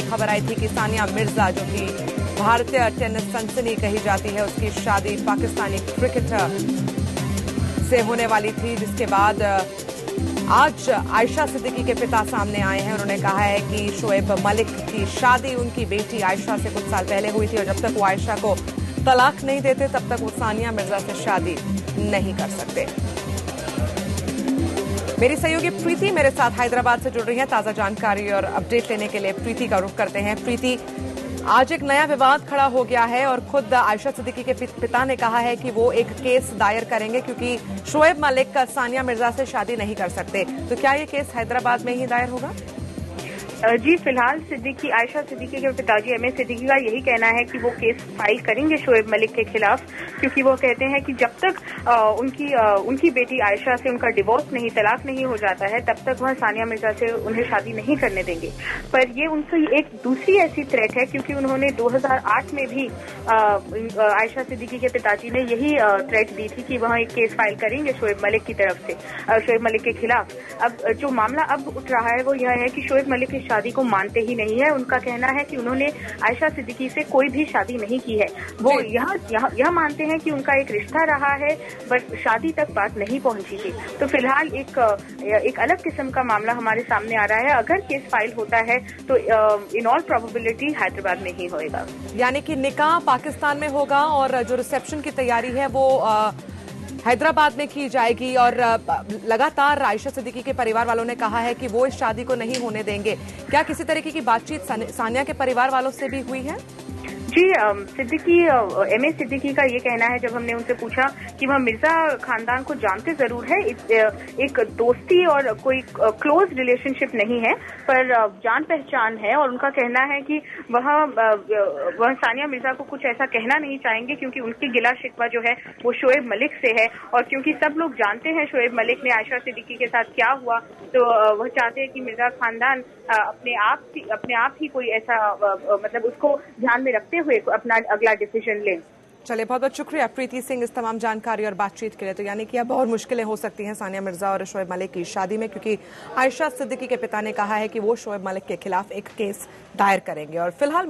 खबर आई थी कि सानिया मिर्जा, जो कि भारतीय टेनिस सनसनी कही जाती है, उसकी शादी पाकिस्तानी क्रिकेटर से होने वाली थी, जिसके बाद आज आयशा सिद्दीकी के पिता सामने आए हैं। उन्होंने कहा है कि शोएब मलिक की शादी उनकी बेटी आयशा से कुछ साल पहले हुई थी और जब तक वो आयशा को तलाक नहीं देते तब तक वो सानिया मिर्जा से शादी नहीं कर सकते। मेरी सहयोगी प्रीति मेरे साथ हैदराबाद से जुड़ रही है ताजा जानकारी और अपडेट लेने के लिए प्रीति का रुख करते हैं। प्रीति, आज एक नया विवाद खड़ा हो गया है और खुद आयशा सिद्दीकी के पिता ने कहा है कि वो एक केस दायर करेंगे क्योंकि शोएब मलिक सानिया मिर्जा से शादी नहीं कर सकते। तो क्या ये केस हैदराबाद में ही दायर होगा? जी, फिलहाल आयशा सिद्दीकी के पिताजी एमए सिद्दीकी का यही कहना है कि वो केस फाइल करेंगे शोएब मलिक के खिलाफ, क्योंकि वो कहते हैं कि जब तक उनकी बेटी आयशा से उनका डिवोर्स नहीं, तलाक नहीं हो जाता है, तब तक वह सानिया मिर्जा से उन्हें शादी नहीं करने देंगे। पर ये उनकी एक दूसरी ऐसी थ्रेट है, क्योंकि उन्होंने 2008 में भी आयशा सिद्दीकी के पिताजी ने यही थ्रेट दी थी कि वह एक केस फाइल करेंगे शोएब मलिक की तरफ से, शोएब मलिक के खिलाफ। अब जो मामला अब उठ रहा है वो यह है कि शोएब मलिक शादी को मानते ही नहीं है। उनका कहना है कि उन्होंने आयशा सिद्दीकी से कोई भी शादी नहीं की है। वो यह मानते हैं कि उनका एक रिश्ता रहा है, बट शादी तक बात नहीं पहुंची थी। तो फिलहाल एक अलग किस्म का मामला हमारे सामने आ रहा है। अगर केस फाइल होता है तो इन ऑल प्रोबेबिलिटी हैदराबाद में ही होगा, यानी कि निकाह पाकिस्तान में होगा और जो रिसेप्शन की तैयारी है वो हैदराबाद में की जाएगी। और लगातार आयशा सिद्दीकी के परिवार वालों ने कहा है कि वो इस शादी को नहीं होने देंगे। क्या किसी तरीके की बातचीत सानिया के परिवार वालों से भी हुई है? जी, एमए सिद्दीकी का ये कहना है, जब हमने उनसे पूछा कि वह मिर्जा खानदान को जानते जरूर है, एक दोस्ती और कोई क्लोज रिलेशनशिप नहीं है, पर जान पहचान है। और उनका कहना है कि वह सानिया मिर्जा को कुछ ऐसा कहना नहीं चाहेंगे, क्योंकि उनकी गिला शिकवा जो है वो शोएब मलिक से है। और क्योंकि सब लोग जानते हैं शोएब मलिक ने आयशा सिद्दीकी के साथ क्या हुआ, तो वह चाहते हैं कि मिर्जा खानदान अपने आप ही कोई ऐसा मतलब उसको ध्यान में रखते हुए अपना अगला डिसीजन लें। चलिए, बहुत बहुत शुक्रिया प्रीति सिंह इस तमाम जानकारी और बातचीत के लिए। तो यानी कि अब और मुश्किलें हो सकती हैं सानिया मिर्जा और शोएब मलिक की शादी में, क्योंकि आयशा सिद्दीकी के पिता ने कहा है कि वो शोएब मलिक के खिलाफ एक केस दायर करेंगे। और फिलहाल